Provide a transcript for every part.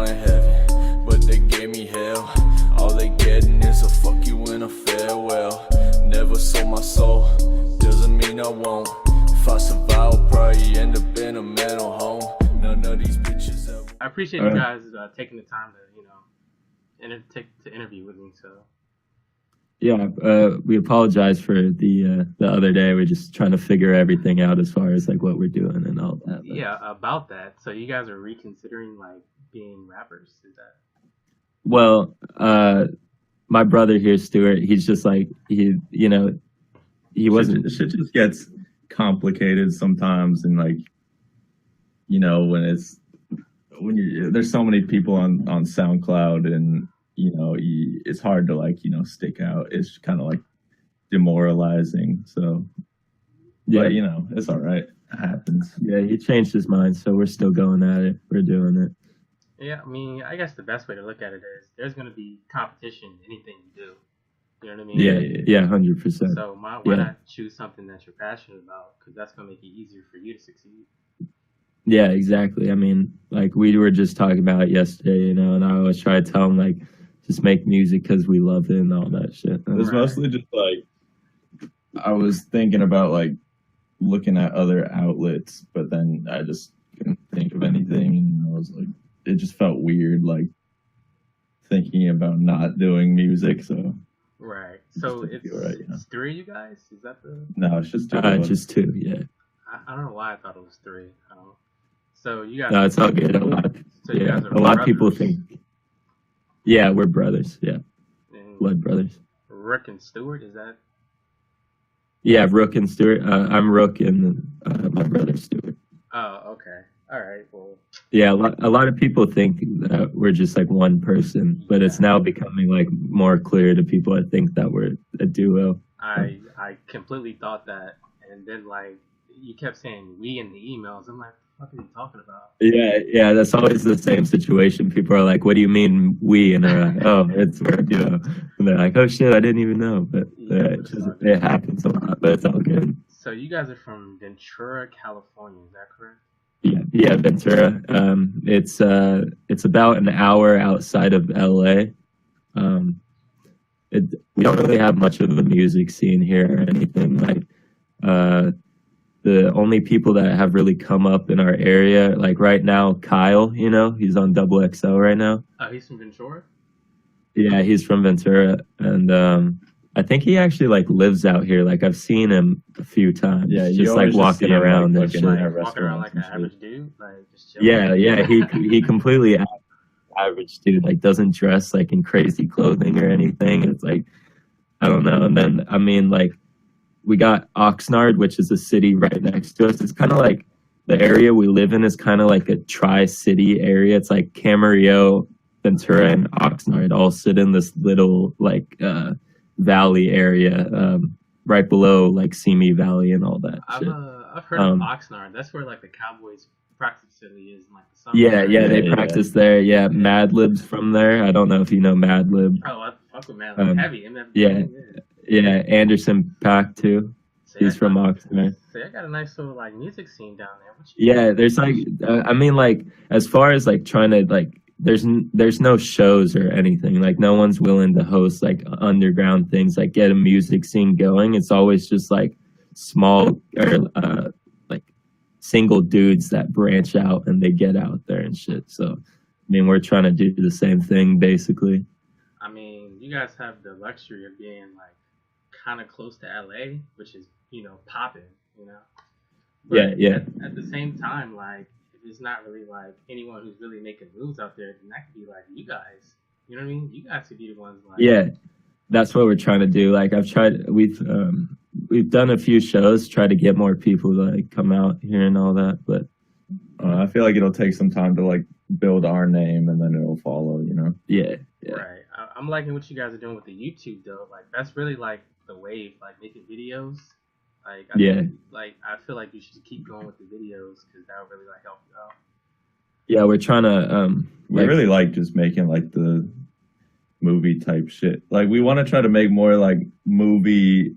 in heaven, but they gave me hell. All they getting is a fuck you and a farewell. Never sold my soul, doesn't mean I won't. If I survive, I'll probably end up in a mental home. None of these bitches ever. I appreciate you guys taking the time to, to interview with me. So. Yeah, we apologize for the other day. We're just trying to figure everything out as far as like what we're doing and all that. But. Yeah, about that. So you guys are reconsidering like being rappers? Is that? Well, my brother here, Stuart, he's just like he wasn't. Shit just gets complicated sometimes, and like when there's so many people on SoundCloud, and it's hard to like stick out. It's kind of like demoralizing. So yeah, but, it's all right. It happens. Yeah, he changed his mind, so we're still going at it. We're doing it. Yeah, I mean, I guess the best way to look at it is there's going to be competition in anything you do. You know what I mean? Yeah, 100%. So why not choose something that you're passionate about? Because that's going to make it easier for you to succeed. Yeah, exactly. I mean, like we were just talking about it yesterday, and I always try to tell him like, just make music because we love it and all that shit. It was mostly just like, I was thinking about like looking at other outlets, but then I just couldn't think of anything, and I was like, it just felt weird, like thinking about not doing music. So right. So it's three of you guys. Is that the? No, it's just two. Just two. Yeah. I don't know why I thought it was three. So you guys. No, it's all good. A lot of people think. Yeah, we're brothers. Yeah, blood brothers. Rook and Stewart, is that? Yeah, Rook and Stewart. I'm Rook, and my brother Stewart. Oh, okay. All right. Well. Yeah, a lot of people think that we're just like one person, but it's now becoming like more clear to people. I think that we're a duo. I completely thought that, and then like you kept saying we in the emails. I'm like, what are you talking about? Yeah, that's always the same situation. People are like, what do you mean we? And they're like, oh, it's we're a duo. And they're like, oh shit, I didn't even know. But it happens a lot, but it's all good. So you guys are from Ventura, California, is that correct? Yeah, Ventura. It's about an hour outside of LA. We don't really have much of a music scene here or anything. Like, the only people that have really come up in our area, like right now, Kyle, he's on XXL right now. Oh, he's from Ventura? Yeah, he's from Ventura. And I think he actually like lives out here. Like I've seen him a few times. Yeah, just like walking around and shit. Walking around like an average dude, like just chilling. Yeah. He completely average dude. Like doesn't dress like in crazy clothing or anything. It's like I don't know. And then I mean like we got Oxnard, which is a city right next to us. It's kind of like the area we live in is kind of like a tri-city area. It's like Camarillo, Ventura, and Oxnard all sit in this little like valley area right below like Simi Valley and all that shit. I've heard of Oxnard. That's where like the Cowboys practice facility is in like the summer. Yeah, they practice there. Yeah, Madlib's from there. I don't know if you know Madlib. Oh, I fuck with Madlib. Heavy. Yeah, Anderson Paak too. He's from Oxnard. So I got a nice little like music scene down there. Yeah, there's like I mean like as far as like trying to like there's no shows or anything. Like no one's willing to host like underground things, like get a music scene going. It's always just like small or like single dudes that branch out and they get out there and shit. So I mean we're trying to do the same thing basically. I mean, you guys have the luxury of being like kind of close to LA, which is, popping, But yeah. At the same time, like, if it's not really like anyone who's really making moves out there, then that could be like you guys. You know what I mean? You guys could be the ones like. Yeah, that's what we're trying to do. Like we've done a few shows, try to get more people to like come out here and all that, but I feel like it'll take some time to like build our name and then it'll follow, Yeah. Right. I'm liking what you guys are doing with the YouTube though. Like that's really like the wave, like making videos. Like I feel like you should keep going with the videos because that would really like help you out. Yeah, we're trying to we really like just making like the movie type shit. Like we want to try to make more like movie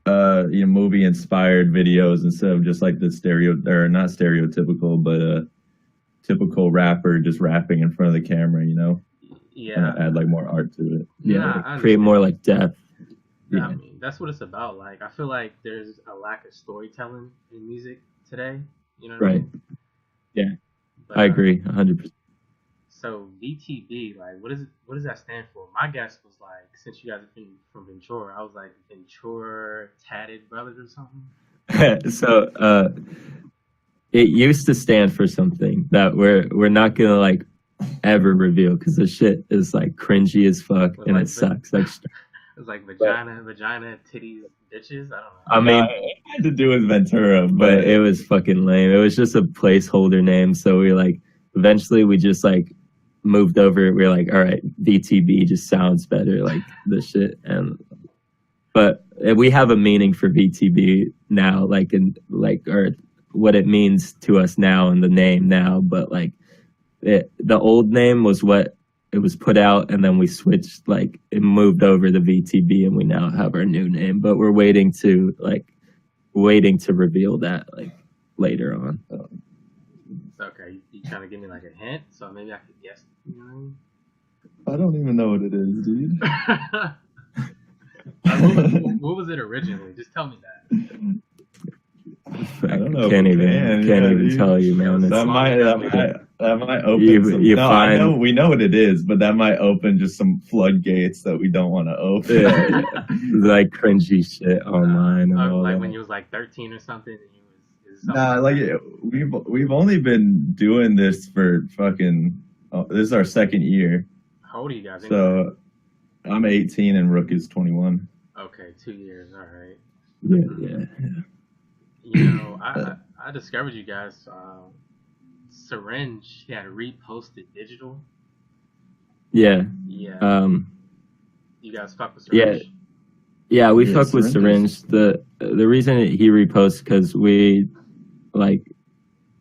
movie inspired videos instead of just like the not stereotypical, but typical rapper just rapping in front of the camera, you know, Yeah, and add like more art to it. Yeah, Nah, like, I create understand. more like depth. I Yeah, mean, that's what it's about. Like, I feel like there's a lack of storytelling in music today. You know what I right. mean? Yeah, But, I agree 100%. So VTB, like, what is it? What does that stand for? My guess was like, since you guys have been from Ventura, I was like Ventura Tatted Brothers or something. So it used to stand for something that we're not gonna like ever reveal because the shit is like cringy as fuck With, and like, it sucks. Like, It was like vagina, titties, bitches. I I don't know. mean, It had to do with Ventura, but but it was fucking lame. It was just a placeholder name. So we like eventually we just like moved over. We were like, all right, VTB just sounds better, like the shit. And but we have a meaning for VTB now, like in like or what it means to us now and the name now. But like the old name was what it was put out, and then we switched, like it moved over to VTB, and we now have our new name. But we're waiting to reveal that like later on. Okay, you trying to give me like a hint, so maybe I could guess. You know I don't even know what it is, dude. what I mean? What was it originally? Just tell me that. I don't know. Can't if we even dude. tell you, man. That It's, That might open. You no, find- I know we know what it is, but that might open just some floodgates that we don't want to open. yeah, like cringy shit online and all like that. when you was like 13 or something, and you was Nah, like we've only been doing this for fucking. This is our second year, How old are you guys? Anyway? so I'm 18 and Rook is 21. Okay, 2 years. All right. Yeah. You know, I discovered you guys. Syringe, he had reposted digital. Yeah. Yeah. You guys fuck with Yeah. Syringe? Yeah, we Yeah, fuck with Syringe Syringe. The reason he reposts because we like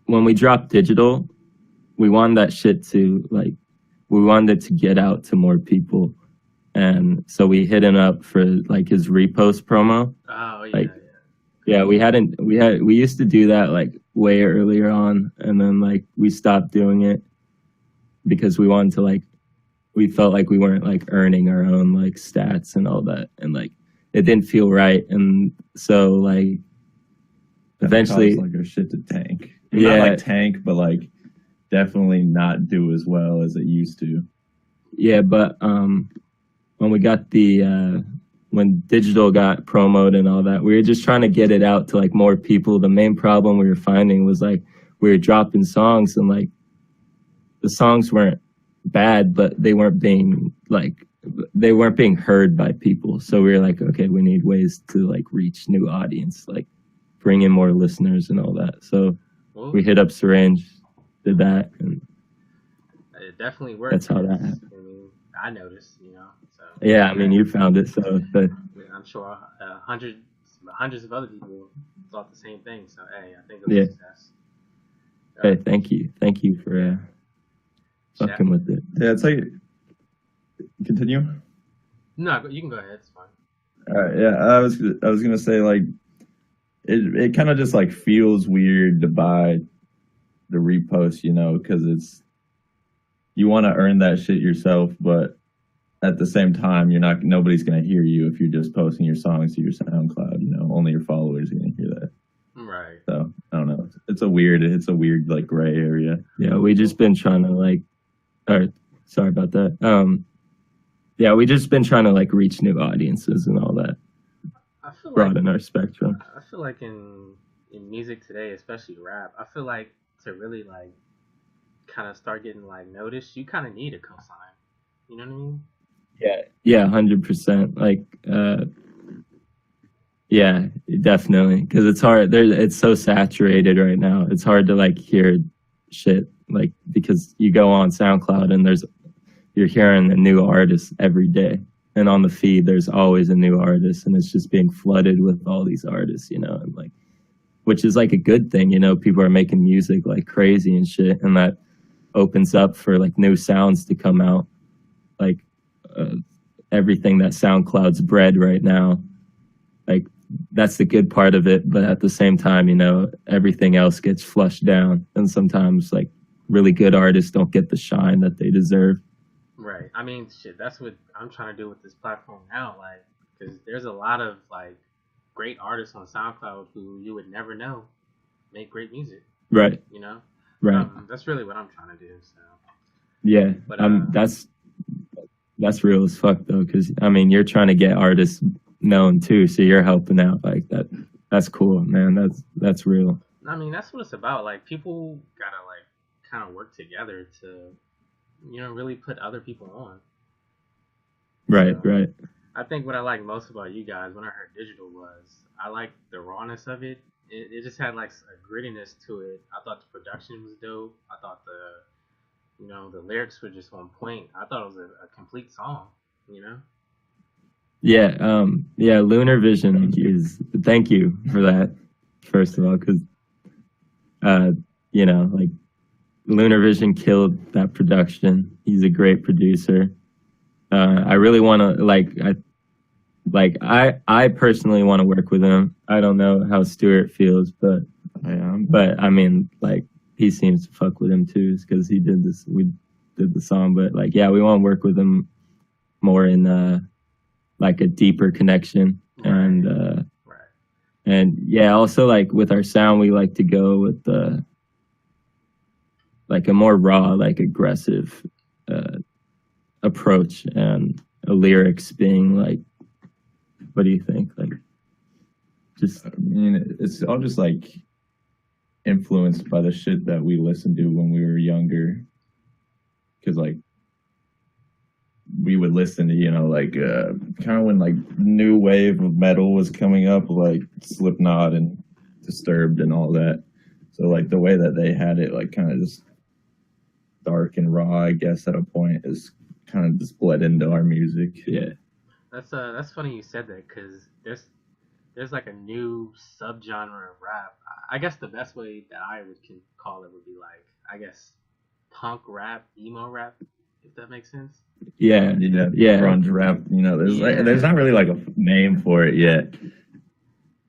when we dropped digital, we wanted that shit to like we wanted it to get out to more people, and so we hit him up for like his repost promo. Oh yeah, Like, Yeah, we used to do that like way earlier on, and then like we stopped doing it because we wanted to like we felt like we weren't like earning our own like stats and all that, and like it didn't feel right, and so like eventually like our shit to tank. Yeah. Not like tank, but like definitely not do as well as it used to. yeah, but when we got the when digital got promoted and all that, we were just trying to get it out to like more people. The main problem we were finding was like we were dropping songs and like the songs weren't bad, but they weren't being heard by people. So we were like, okay, we need ways to like reach new audience, like bring in more listeners and all that. So well, we hit up Syringe, did that, and it definitely worked. that's how that happened. I mean, I noticed, you know. So Yeah, I mean, you found it, so I'm sure hundreds of other people thought the same thing. So hey, I think it was a success. hey, thank you for fucking with it. Yeah, it's like continue. No, you can go ahead. It's fine. All right, yeah, I was gonna say like it kind of just like feels weird to buy the repost, you know, because it's you want to earn that shit yourself, but at the same time, nobody's gonna hear you if you're just posting your songs to your SoundCloud. You know, only your followers are gonna hear that. Right. So I don't know. It's a weird like gray area. Yeah, we just been trying to like, or sorry about that. Yeah, we just been trying to like reach new audiences and all that, I feel like broaden our spectrum. I feel like in music today, especially rap, I feel like to really like kind of start getting like noticed, you kind of need a cosign. You know what I mean? Yeah, 100%. Like, yeah, definitely, because it's hard. It's so saturated right now. It's hard to like hear shit, like because you go on SoundCloud and you're hearing a new artist every day, and on the feed there's always a new artist, and it's just being flooded with all these artists, you know, and like, which is like a good thing, you know. People are making music like crazy and shit, and that opens up for like new sounds to come out, like everything that SoundCloud's bred right now. Like that's the good part of it, but at the same time, you know, everything else gets flushed down, and sometimes like really good artists don't get the shine that they deserve. Right. I mean, shit. That's what I'm trying to do with this platform now. Like, because there's a lot of like great artists on SoundCloud who you would never know make great music. Right. You know. Right. That's really what I'm trying to do. So. Yeah. But that's real as fuck though, because I mean, you're trying to get artists known too, so you're helping out like that. That's cool, man. That's real. I mean, that's what it's about. Like, people gotta like kind of work together to, you know, really put other people on. Right, So, right. I think what I like most about you guys when I heard digital was I like the rawness of it. It just had like a grittiness to it. I thought the production was dope. I thought the lyrics were just on point. I thought it was a complete song, you know? Yeah, Lunar Vision is, thank you for that, first of all, because, like, Lunar Vision killed that production. He's a great producer. I really want to, I personally want to work with him. I don't know how Stuart feels, but I mean, like, he seems to fuck with him too, because we did the song, but like, yeah, we want to work with him more in like a deeper connection. Right. And yeah, also like with our sound, we like to go with like a more raw, like aggressive approach, and lyrics being like, what do you think? Like, just, I mean, it's all just like influenced by the shit that we listened to when we were younger, because like we would listen to, like kind of when like new wave of metal was coming up, like Slipknot and Disturbed and all that. So like the way that they had it, like kind of just dark and raw, I guess, at a point, is kind of just bled into our music. yeah. That's funny you said that, because there's like a new subgenre of rap. I guess the best way that I can call it would be like, I guess, punk rap, emo rap, if that makes sense. Yeah. Grunge rap. There's not really like a name for it yet.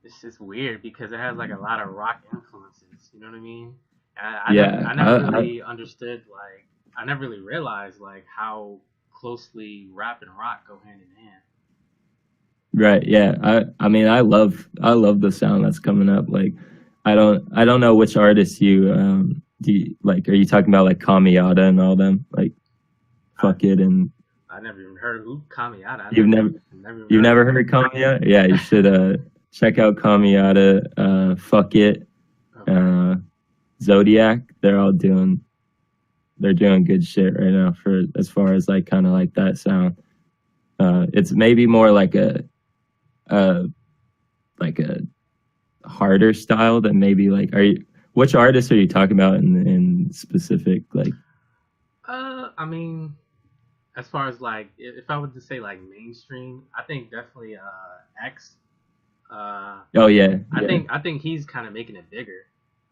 It's just weird because it has like a lot of rock influences. You know what I mean? I never really understood, like, I never really realized like how closely rap and rock go hand in hand. Right. Yeah. I mean, I love the sound that's coming up. Like, I don't know which artists you do you, like, are you talking about like Kamiyata and all them? Like, Fuck It, and I never even heard of Kamiyata. You've never heard Kamiyata? Yeah, you should check out Kamiyata, Fuck It, Okay. Zodiac. They're doing good shit right now for as far as like kind of like that sound. It's maybe more like a harder style than maybe like, which artists are you talking about in specific? Like, I mean, as far as like, if I were to say like mainstream, I think definitely X. Oh yeah. I think he's kind of making it bigger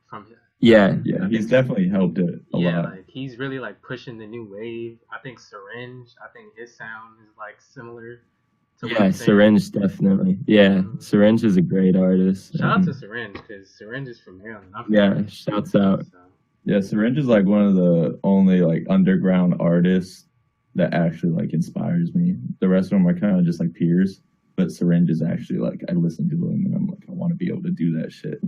from. Yeah. He's definitely helped it a lot. Like he's really like pushing the new wave. I think Syringe. I think his sound is like similar to. Yeah, Syringe definitely. Yeah, Syringe is a great artist. Shout out to Syringe, because Syringe is from Maryland. Yeah, shouts out. So. Yeah, Syringe is like one of the only like underground artists that actually like inspires me. The rest of them are kind of just like peers, but Syringe is actually like, I listen to him and I'm like, I want to be able to do that shit.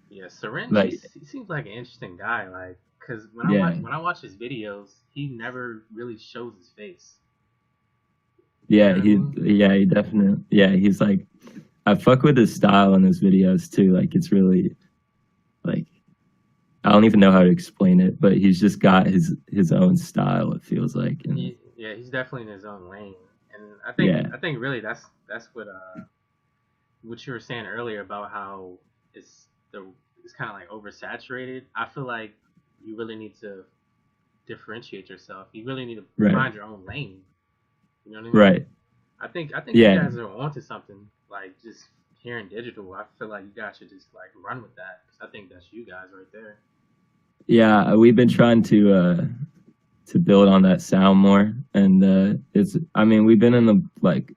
Yeah, Syringe, like, he seems like an interesting guy. Like, because when I watch his videos, he never really shows his face. Yeah, he definitely. Yeah, he's like, I fuck with his style in his videos too. Like, it's really like, I don't even know how to explain it, but he's just got his own style, it feels like. And he's definitely in his own lane. And I think really that's what you were saying earlier about how it's kind of like oversaturated. I feel like you really need to differentiate yourself. You really need to find your own lane. You know what I mean? Right. I think you guys are onto something. Like, just hearing digital, I feel like you guys should just like run with that, because I think that's you guys right there. Yeah, we've been trying to build on that sound more, and we've been in the, like,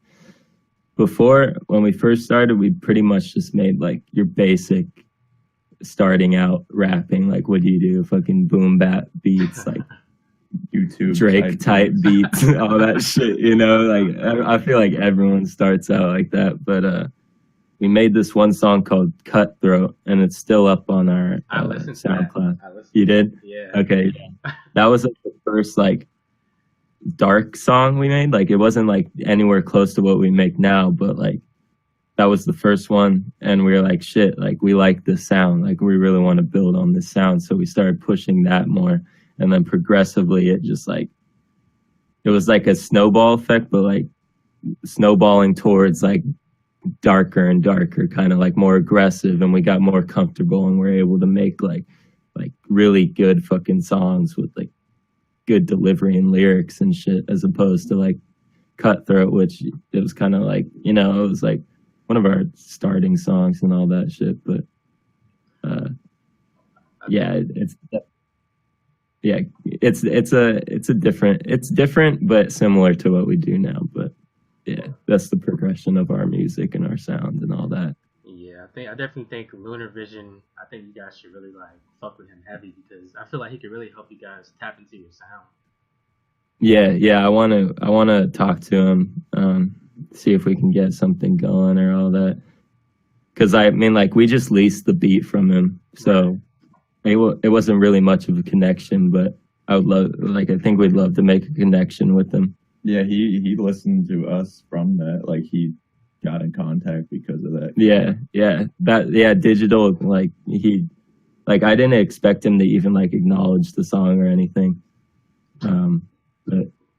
before when we first started, we pretty much just made like your basic starting out rapping, like what do you do? Fucking boom bap beats, like YouTube Drake type beats, all that shit, you know? Like I feel like everyone starts out like that, but we made this one song called Cutthroat, and it's still up on our I listened to SoundCloud. that. You did? Yeah. Okay. That was like, the first like dark song we made. Like it wasn't like anywhere close to what we make now, but like that was the first one, and we were like, shit, like we like this sound, like we really want to build on this sound, so we started pushing that more, and then progressively it just like it was like a snowball effect, but like snowballing towards like darker and darker, kind of like more aggressive, and we got more comfortable, and we're able to make like really good fucking songs with like good delivery and lyrics and shit, as opposed to like Cutthroat, which it was kind of like, you know, it was like one of our starting songs and all that shit, but yeah, it's different but similar to what we do now. But yeah, that's the progression of our music and our sound and all that. Yeah, I definitely think Lunar Vision, I think you guys should really like fuck with him heavy, because I feel like he could really help you guys tap into your sound. Yeah, I wanna talk to him, see if we can get something going or all that. Cause I mean, like we just leased the beat from him, so it wasn't really much of a connection, but I would love, like I think we'd love to make a connection with him. Yeah, he listened to us from that. Like he got in contact because of that. Yeah, digital, like I didn't expect him to even like acknowledge the song or anything,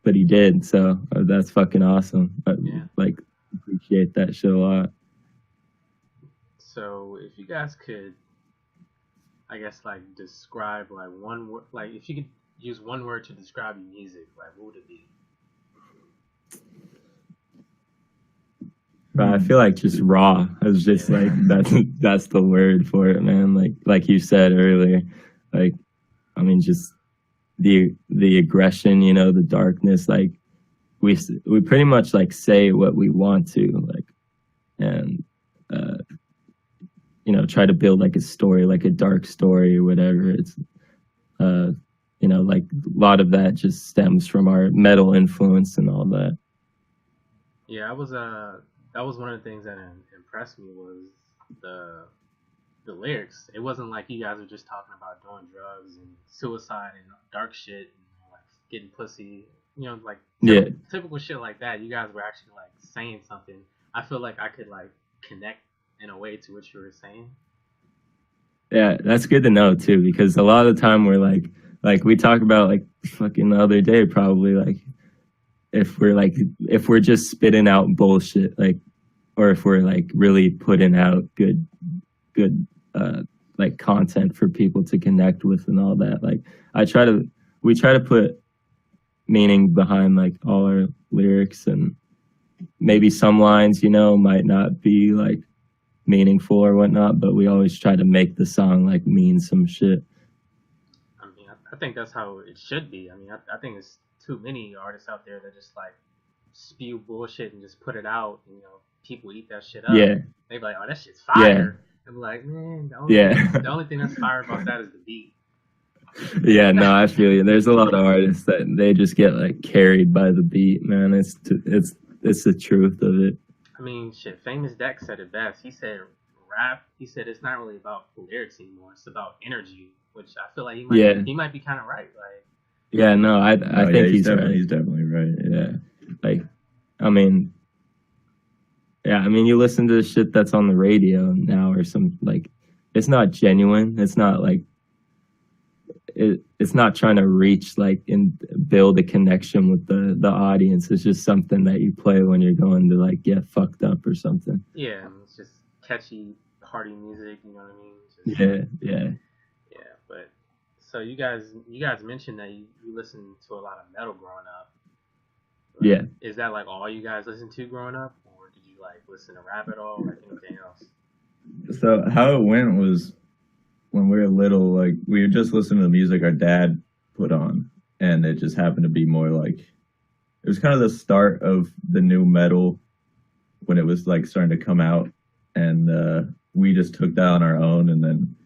but he did, so that's fucking awesome. Like appreciate that shit a lot. So if you guys could, I guess, like describe like one word, like if you could use one word to describe your music, like what would it be? But I feel like just raw. It's just like that's the word for it, man. Like you said earlier, like I mean, just the aggression, you know, the darkness. Like we pretty much like say what we want to, like, and you know, try to build like a story, like a dark story or whatever. It's you know, like a lot of that just stems from our metal influence and all that. Yeah, that was one of the things that impressed me was the lyrics. It wasn't like you guys were just talking about doing drugs and suicide and dark shit and like getting pussy, you know, like typical shit like that. You guys were actually like saying something. I feel like I could like connect in a way to what you were saying. Yeah, that's good to know too, because a lot of the time we're like we talk about like fucking the other day, probably like if we're just spitting out bullshit, like, or if we're like really putting out good like content for people to connect with and all that. Like we try to put meaning behind like all our lyrics, and maybe some lines, you know, might not be like meaningful or whatnot, but we always try to make the song like mean some shit. I mean, I think that's how it should be. I mean, I think it's too many artists out there that just like spew bullshit and just put it out. You know, people eat that shit up. Yeah. They be like, "Oh, that shit's fire." I'm like, man, the only thing that's fire about that is the beat. Yeah, no, I feel you. There's a lot of artists that they just get like carried by the beat, man. It's the truth of it. I mean, shit. Famous Dex said it best. He said, rap. He said it's not really about lyrics anymore. It's about energy, which I feel like he might be kind of right. Like, yeah, no, I think he's right. He's definitely right. Yeah, like, I mean, you listen to the shit that's on the radio now or some, like, it's not genuine. It's not like, it's not trying to reach like and build a connection with the audience. It's just something that you play when you're going to like get fucked up or something. Yeah, it's just catchy party music. You know what I mean? Yeah. But so you guys mentioned that you listened to a lot of metal growing up. Like, yeah. Is that like all you guys listened to growing up, or did you like listen to rap at all, or anything else? So how it went was, when we were little, like we would just listen to the music our dad put on, and it just happened to be more like, it was kind of the start of the new metal when it was like starting to come out, and we just took that on our own, and then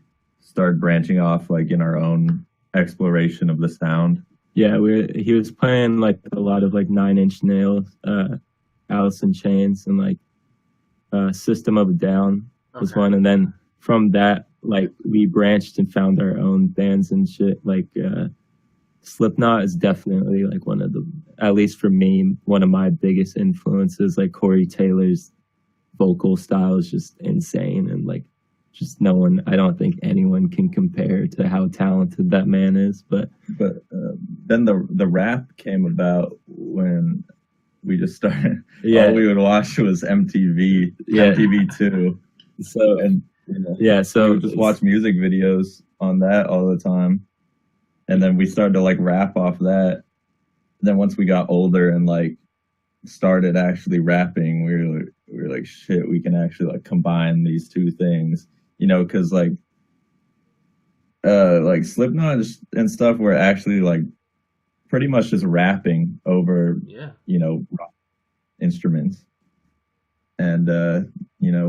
started branching off like in our own exploration of the sound. Yeah, he was playing like a lot of like Nine Inch Nails, Alice in Chains, and like System of a Down was one, and then from that, like we branched and found our own bands and shit. Like Slipknot is definitely like one of the, at least for me, one of my biggest influences. Like Corey Taylor's vocal style is just insane, and like just no one, I don't think anyone can compare to how talented that man is. But then the rap came about when we just started. Yeah, all we would watch was MTV, MTV2. So and so we would just watch music videos on that all the time, and then we started to like rap off that. Then once we got older and like started actually rapping, we were like, shit, we can actually like combine these two things, because like Slipknot and stuff were actually like pretty much just rapping over rock instruments, and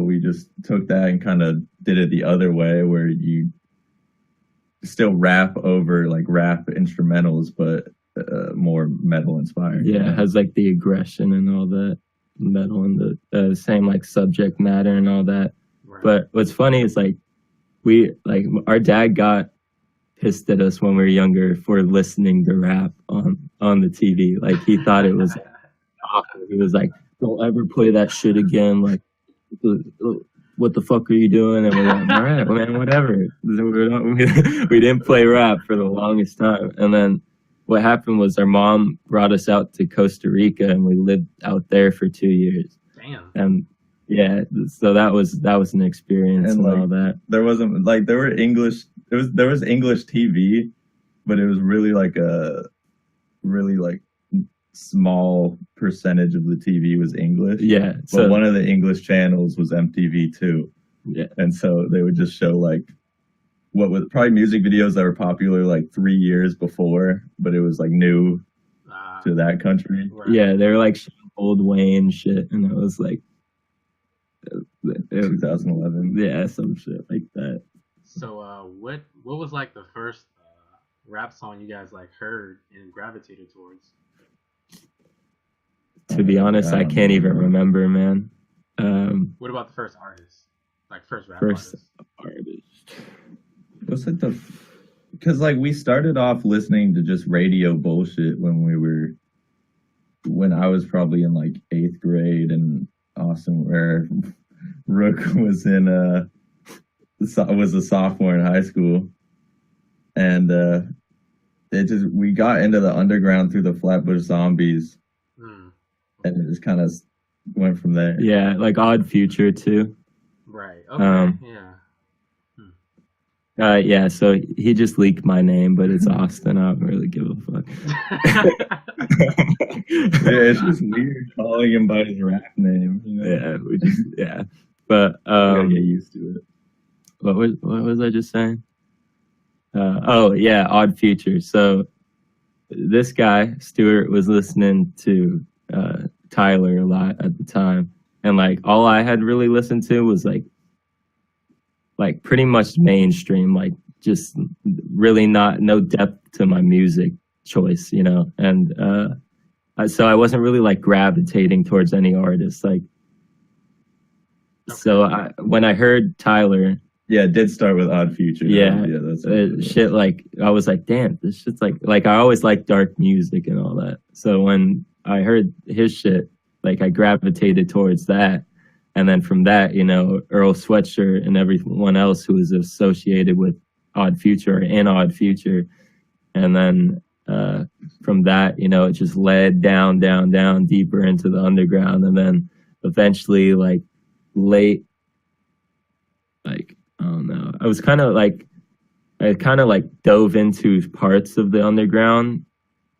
we just took that and kind of did it the other way, where you still rap over like rap instrumentals, but more metal inspired. Yeah, it has like the aggression and all that metal and the same like subject matter and all that. Right. But what's funny is like our dad got pissed at us when we were younger for listening to rap on the TV. Like he thought it was awful. He was like, "Don't ever play that shit again." Like, what the fuck are you doing? And we're like, all right, man, whatever. We didn't play rap for the longest time. And then what happened was our mom brought us out to Costa Rica, and we lived out there for 2 years. Damn. And yeah, so that was an experience and like, all that. There wasn't like there was English TV, but it was really like a really like small percentage of the TV was English. Yeah. But one of the English channels was MTV2. Yeah. And so they would just show like what was probably music videos that were popular like 3 years before, but it was like new to that country. Right. Yeah, they were like old Wayne shit, and it was like 2011. Yeah, some shit like that. So what was like the first rap song you guys like heard and gravitated towards? To be honest, I can't even remember, man. What about the first artist? Like first rap artist. It was like because like we started off listening to just radio bullshit when I was probably in like 8th grade, and Austin, where Rook was was a sophomore in high school, and we got into the underground through the Flatbush Zombies. And it just kind of went from there. Yeah, like Odd Future too. Right. Okay. Yeah. So he just leaked my name, but it's Austin. I don't really give a fuck. Yeah, it's just weird calling him by his rap name. Yeah, But gotta get used to it. What was I just saying? Odd Future. So this guy Stuart was listening to Tyler a lot at the time, and like all I had really listened to was like pretty much mainstream, like just really no depth to my music choice, and so I wasn't really like gravitating towards any artists, like so when I heard Tyler, it did start with Odd Future. That's shit. Like I was like, damn, this shit's like I always liked dark music and all that. So when I heard his shit, like I gravitated towards that, and then from that, Earl Sweatshirt and everyone else who was associated with Odd Future or in Odd Future, and then from that, it just led down deeper into the underground, and then eventually, like late, like I don't know, I kind of like dove into parts of the underground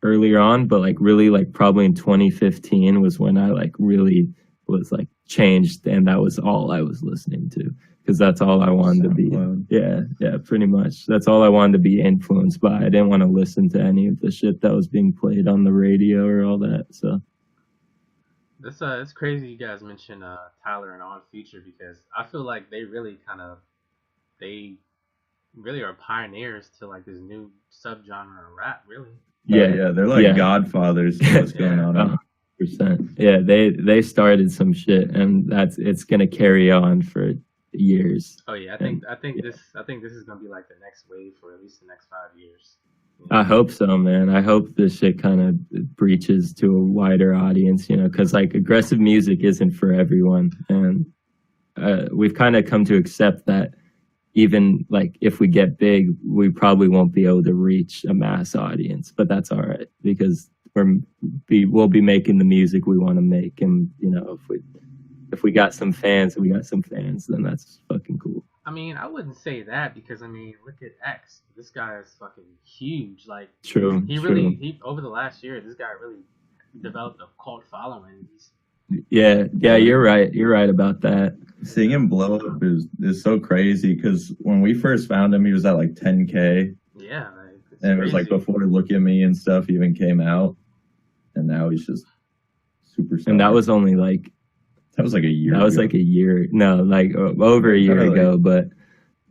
earlier on, but like really like probably in 2015 was when I like really was like changed, and that was all I was listening to, because that's all I wanted to be. Yeah, pretty much. That's all I wanted to be influenced by. I didn't want to listen to any of the shit that was being played on the radio or all that. So it's crazy you guys mentioned Tyler and Odd Future, because I feel like they really they really are pioneers to like this new subgenre of rap, really. Yeah, they're like godfathers to what's going on. 100%. Yeah, they started some shit, and it's gonna carry on for years. Oh yeah, I think this is gonna be like the next wave for at least the next 5 years. I hope so, man. I hope this shit kind of breaches to a wider audience, you know, because like aggressive music isn't for everyone, and we've kind of come to accept that even like if we get big, we probably won't be able to reach a mass audience, but that's all right because we'll be making the music we want to make, and you know, if we got some fans, then that's fucking cool. I mean, I wouldn't say that because I mean, look at X. This guy is fucking huge. Like, true. He over the last year, this guy really developed a cult following. Yeah, you're right. You're right about that. Seeing him blow up is so crazy because when we first found him, he was at like 10K. Yeah, and it was like before Look at Me and stuff even came out, and now he's just super. And that was only like. That was like a year. That was like a year. No, like over a year ago, but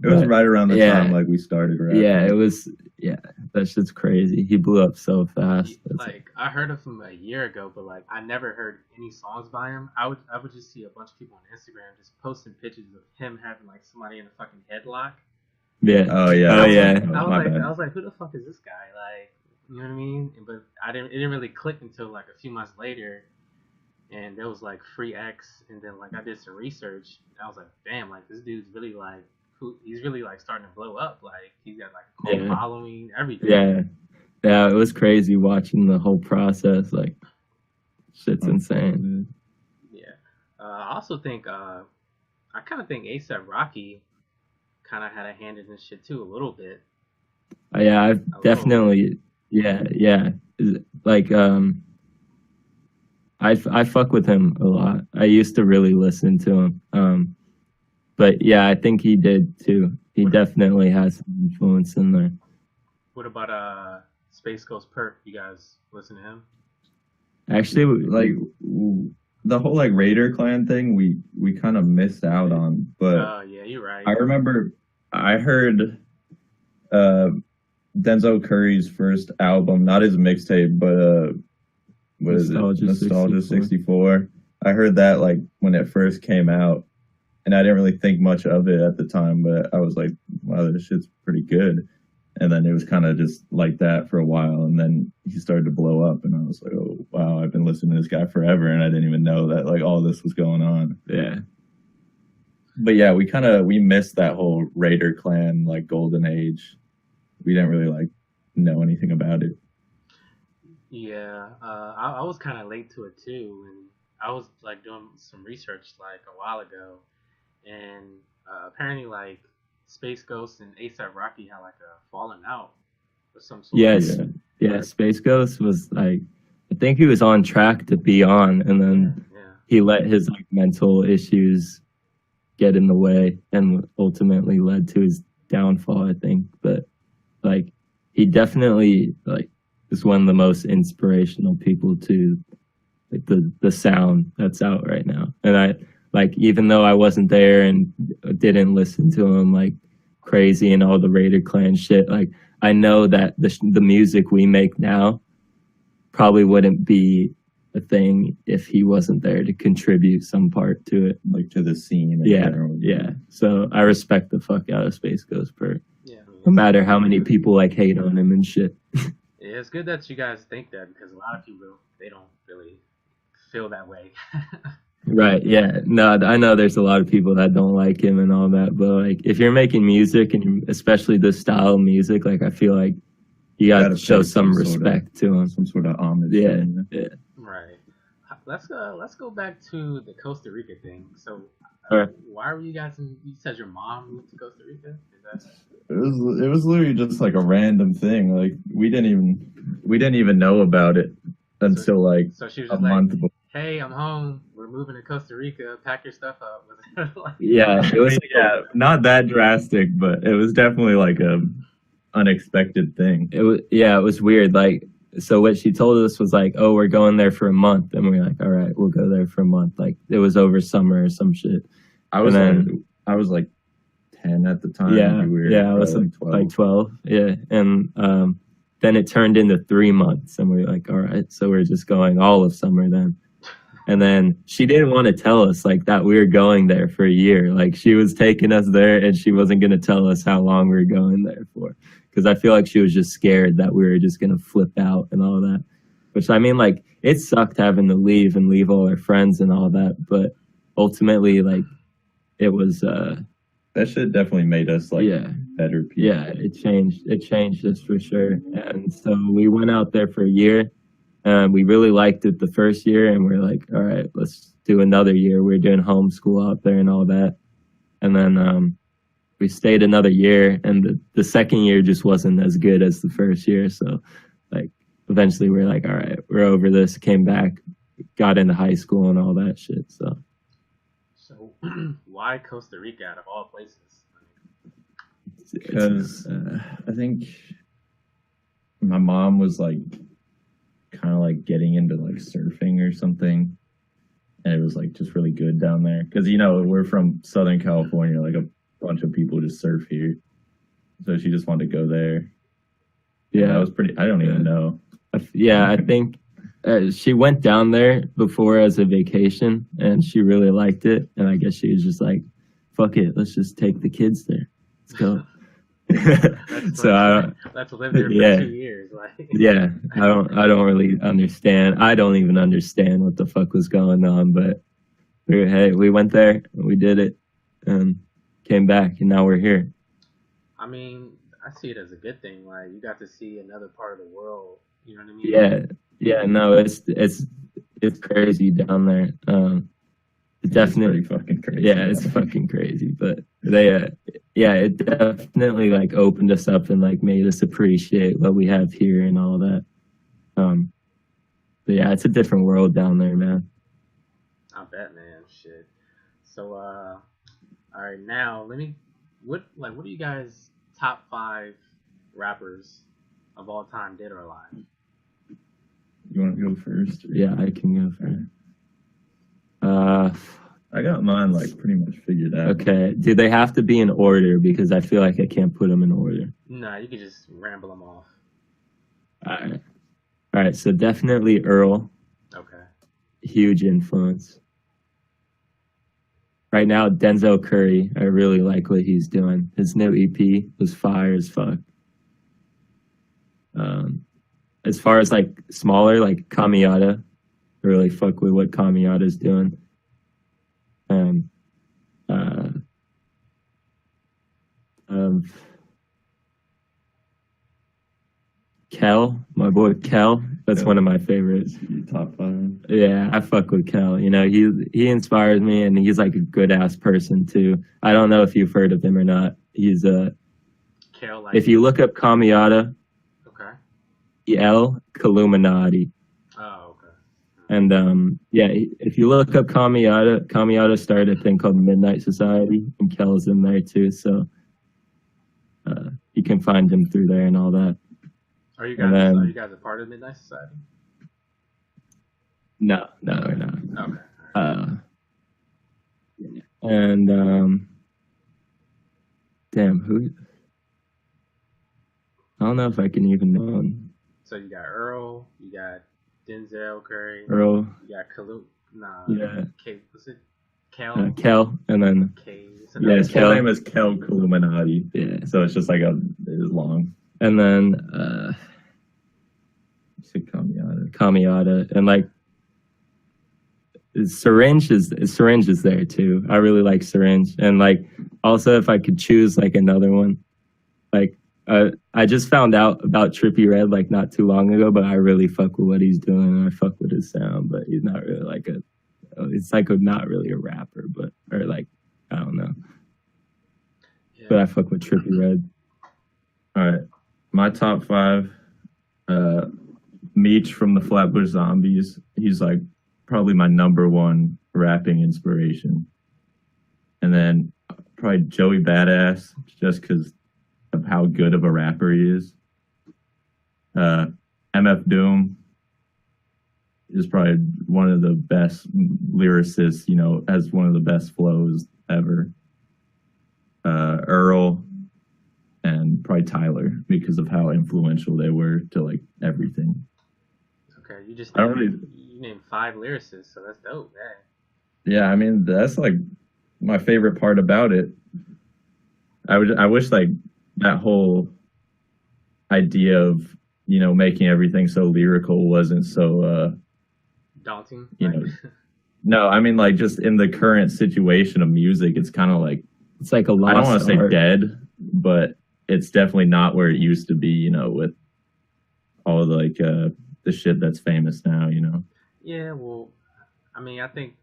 it was right around the time like we started. Right? Yeah, it was. Yeah, that shit's crazy. He blew up so fast. Like I heard of him a year ago, but like I never heard any songs by him. I would just see a bunch of people on Instagram just posting pictures of him having like somebody in a fucking headlock. Yeah. Oh yeah. I was like, who the fuck is this guy? Like, you know what I mean? But it didn't really click until like a few months later. And there was like free X, and then like I did some research. And I was like, damn, like this dude's really like he's really like starting to blow up. Like he's got like a cult following, everything. Yeah, it was crazy watching the whole process. Like, shit's insane. Yeah, I also think I kind of think A$AP Rocky kind of had a hand in this shit too a little bit. Yeah, I've definitely. Yeah. Like I fuck with him a lot. I used to really listen to him. But yeah, I think he did too. He definitely has some influence in there. What about Space Ghost Perk? You guys listen to him? Actually, like the whole like Raider Clan thing, we kind of missed out on. But yeah, you're right. I remember I heard Denzel Curry's first album, not his mixtape, but what is it? Nostalgia 64. I heard that like when it first came out, and I didn't really think much of it at the time, but I was like, wow, this shit's pretty good. And then it was kind of just like that for a while, and then he started to blow up, and I was like, oh wow, I've been listening to this guy forever, and I didn't even know that like all this was going on. Yeah. But yeah, we missed that whole Raider Clan like golden age. We didn't really like know anything about it. Yeah, I was kind of late to it too, and I was like doing some research like a while ago, and apparently like Space Ghost and A$AP Rocky had like a falling out or some sort. Yes, yeah. Space Ghost was like, I think he was on track to be on, and then he let his like mental issues get in the way, and ultimately led to his downfall, I think. But like, he definitely like is one of the most inspirational people to like the sound that's out right now. And I like, even though I wasn't there and didn't listen to him like crazy and all the Raider Clan shit, like I know that the music we make now probably wouldn't be a thing if he wasn't there to contribute some part to it, like to the scene. Yeah. So I respect the fuck out of Space Ghost Perk. Yeah. No matter how many people like hate on him and shit. Yeah, it's good that you guys think that, because a lot of people, they don't really feel that way. Right, yeah. No, I know there's a lot of people that don't like him and all that, but like if you're making music, and especially this style of music, like I feel like you gotta show some respect to him. Some sort of homage. Yeah. Right. Let's go back to the Costa Rica thing. So why were you guys you said your mom moved to Costa Rica? It was literally just like a random thing. Like we didn't even know about it until like so she was a month before. Hey, I'm home. We're moving to Costa Rica. Pack your stuff up. Yeah, it was not that drastic, but it was definitely like a unexpected thing. It was weird. Like, so what she told us was like, oh, we're going there for a month, and we're like, all right, we'll go there for a month. Like it was over summer or some shit. I was like 10 at the time. Yeah, You were yeah, I was probably like 12. Yeah, and then it turned into 3 months, and we were like, all right, so we're just going all of summer then. And then she didn't want to tell us like that we were going there for a year. Like she was taking us there, and she wasn't going to tell us how long we were going there for, because I feel like she was just scared that we were just going to flip out and all that. Which, I mean, like, it sucked having to leave and leave all our friends and all that, but ultimately, like, it was that shit definitely made us like better people. Yeah, it changed us for sure. And so we went out there for a year. We really liked it the first year, and we're like, all right, let's do another year. We're doing homeschool out there and all that. And then we stayed another year, and the second year just wasn't as good as the first year. So like eventually we're like, all right, we're over this, came back, got into high school and all that shit. So why Costa Rica out of all places? Because I think my mom was like kind of like getting into like surfing or something, and it was like just really good down there because we're from Southern California, like a bunch of people just surf here, so she just wanted to go there. Yeah, that was pretty. I don't even know. Yeah, I think she went down there before as a vacation, and she really liked it, and I guess she was just like, fuck it, let's just take the kids there, let's go. So let's live there for 2 years. Like. Yeah, I don't really understand. I don't even understand what the fuck was going on, but we went there, we did it, and came back, and now we're here. I mean, I see it as a good thing. Like, you got to see another part of the world. You know what I mean? Yeah. No, it's crazy down there. It's definitely fucking crazy. Yeah, it's fucking crazy. But it definitely like opened us up and like made us appreciate what we have here and all that. But yeah, it's a different world down there, man. I bet, man. Shit. So, all right, now what are you guys' top 5 rappers of all time, dead or alive? You want to go first? Yeah, I can go first. I got mine like pretty much figured out. Okay. Do they have to be in order? Because I feel like I can't put them in order. Nah, you can just ramble them off. All right. So definitely Earl. Okay. Huge influence. Right now, Denzel Curry. I really like what he's doing. His new EP was fire as fuck. As far as like smaller, like Kamiata, I really fuck with what Kamiata's doing. Kel, my boy Kel, that's one of my favorites. Top 5. Yeah, I fuck with Kel. He inspires me, and he's like a good ass person too. I don't know if you've heard of him or not. He's Kel, like, if you look up Kamiata, okay, El Illuminati. Oh, okay. And if you look up Kamiata started a thing called Midnight Society, and Kel's in there too. So you can find him through there and all that. Are you guys a part of Midnight Society? No, we're not. Okay. And damn, who? I don't know if I can even know him. So you got Earl, you got Denzel Curry, Earl, you got what's it? Kel, Kel, and then his full name is Kel Illuminati. Yeah, so it's just like it is long. And then Kamiata, and like Syringe is there too. I really like Syringe, and like also if I could choose like another one, like I just found out about Trippie Redd like not too long ago, but I really fuck with what he's doing, and I fuck with his sound, but he's not really like not really a rapper, or like I don't know. Yeah. But I fuck with Trippie Redd. All right. My top 5, Meech from the Flatbush Zombies. He's like probably my number 1 rapping inspiration. And then probably Joey Badass, just because of how good of a rapper he is. MF Doom is probably one of the best lyricists, has one of the best flows ever. Earl, and probably Tyler, because of how influential they were to like everything. Okay, you just I don't really. you named 5 lyricists, so that's dope, man. Yeah, I mean that's like my favorite part about it. I wish like that whole idea of making everything so lyrical wasn't so Daunting. No, I mean like just in the current situation of music, it's kind of like It's like a I don't want lost to say art. dead, but it's definitely not where it used to be. With all of like the shit that's famous now. Yeah, well, I mean, I think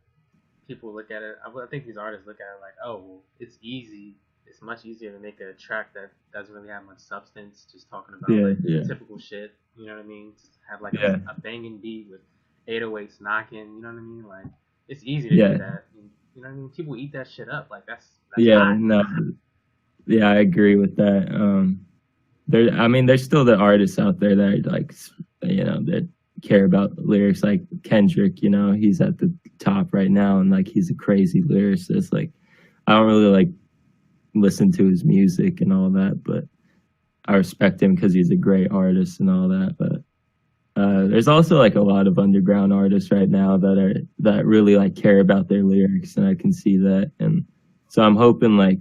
people look at it. I think these artists look at it like, oh, well, it's easy. It's much easier to make a track that doesn't really have much substance, just talking about Yeah. typical shit. You know what I mean? Just have like Yeah. a banging beat with 808s knocking. You know what I mean? Like it's easy to Yeah. do that. And, you know what I mean? People eat that shit up. Like that's Yeah, hot. no, yeah, I agree with that. There's still the artists out there that are like, that care about lyrics. Like Kendrick, he's at the top right now, and like he's a crazy lyricist. Like, I don't really like listen to his music and all that, but I respect him because he's a great artist and all that. But there's also like a lot of underground artists right now that really like care about their lyrics, and I can see that. And so I'm hoping like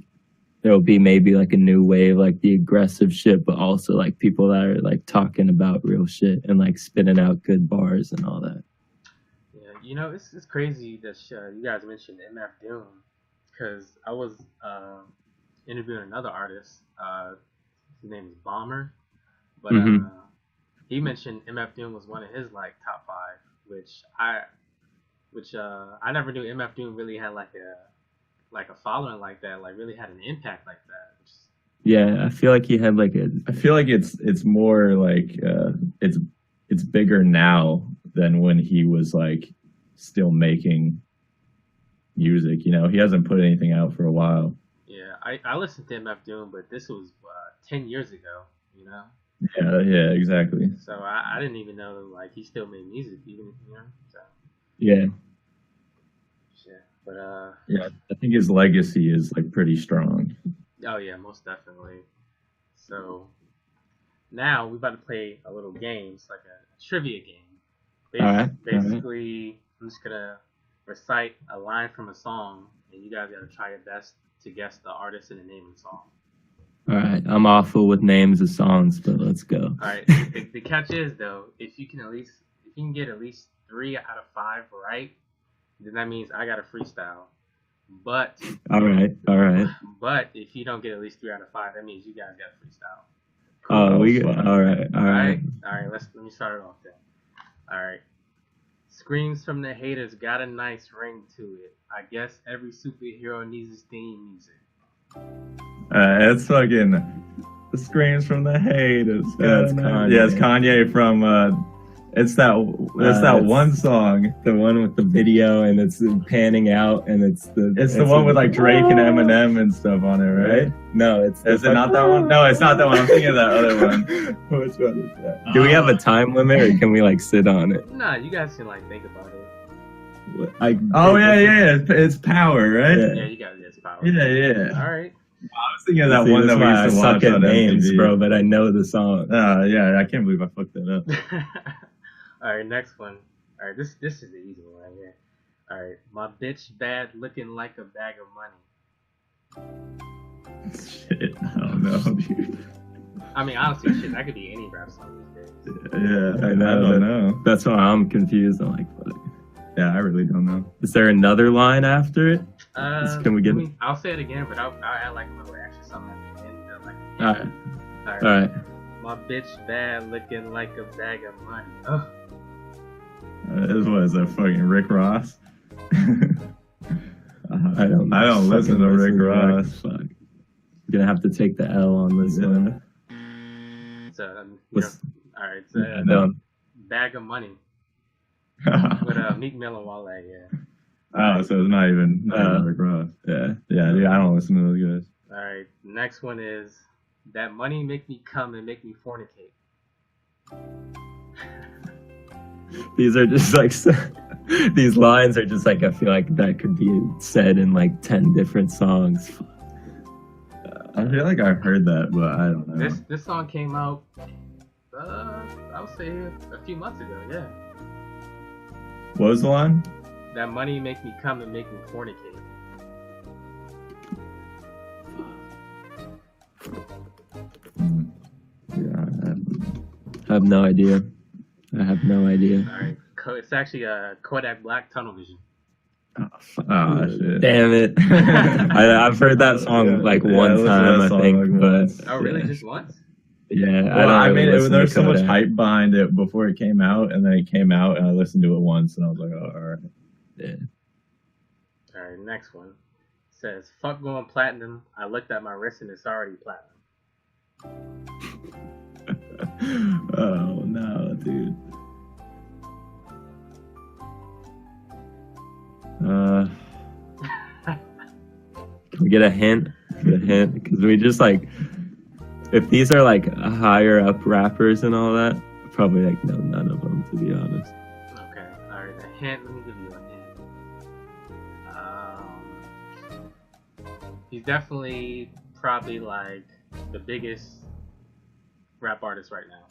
there'll be maybe like a new wave, like the aggressive shit, but also like people that are like talking about real shit and like spitting out good bars and all that. Yeah, it's crazy that you guys mentioned MF Doom, because I was interviewing another artist. His name is Bomber, but he mentioned MF Doom was one of his like top 5, which I never knew MF Doom really had like a following like that, like really had an impact like that. Yeah, I feel like he had like I feel like it's more like it's bigger now than when he was like still making music. He hasn't put anything out for a while. Yeah, I listened to MF Doom, but this was 10 years ago. Yeah, exactly. So I didn't even know like he still made music, even So yeah. shit, but Yeah, I think his legacy is like pretty strong. Oh yeah, most definitely. So now we're about to play a little game. It's like a trivia game. All right. Basically, I'm just gonna recite a line from a song, and you guys gotta try your best to guess the artist and the name of the song. All right, I'm awful with names of songs, but let's go. All right. The catch is though, if you can get at least 3 out of 5 right, then that means I got a freestyle. But all right. But if you don't get at least 3 out of 5, that means you guys got a freestyle. All right. Let me start it off then. All right. Screams from the haters got a nice ring to it. I guess every superhero needs his theme music. It's fucking the screams from the haters. Yeah, it's Kanye. Yeah, it's Kanye from it's that one song. The one with the video and it's panning out and it's the one with like Drake and Eminem and stuff on it, right? No, it's Is it not that one? No, it's not that one. I'm thinking of that other one. Which one is that? Do we have a time limit or can we like sit on it? Nah, you guys can like think about it. Yeah. It's Power, right? Yeah, you guys get power. Yeah. All right. I was thinking of that one that we used to watch suck at on names, MTV. bro, but I know the song. Yeah, I can't believe I fucked that up. All right, next one. All right, this is the easy one right here. All right, my bitch bad looking like a bag of money. Shit, I don't know, dude. I mean, honestly, shit, that could be any rap song these days. Yeah, I know don't know. That's why I'm confused. I'm like, what? Yeah, I really don't know. Is there another line after it? Can we get it? I'll say it again, but I'll add like a little extra something at the end. All right. My bitch bad looking like a bag of money. Oh. This was a fucking Rick Ross. I don't listen to Rick Ross. Fuck. I'm gonna have to take the L on this one. So, all right. No. Bag of money. With Meek Mill and Wale, yeah. Oh, so it's not even Rick Ross. Yeah, dude, I don't listen to those guys. All right, next one is that money make me come and make me fornicate. These are just like these lines are just like I feel like that could be said in like 10 different songs. I feel like I heard that, but I don't know. This song came out, I would say a few months ago. Yeah. What was the line? That money make me come and make me fornicate. Yeah, I have no idea. I have no idea. All right, it's actually Kodak Black, Tunnel Vision. Oh, shit. Damn it! I've heard that song like one time, I think, but oh, really? Just once? Yeah, well, I don't really listen there was to so much Kodak. hype behind it before it came out, and then it came out, and I listened to it once, and I was like, oh, all right. Yeah. All right, next one. It says, fuck going platinum. I looked at my wrist and it's already platinum. Oh no, dude. Can we get a hint? Get a hint? Because we just like, if these are like higher up rappers and all that, probably like no, none of them, to be honest. Okay, all right, a hint. Let me give you a hint. He's definitely probably like the biggest rap artist right now.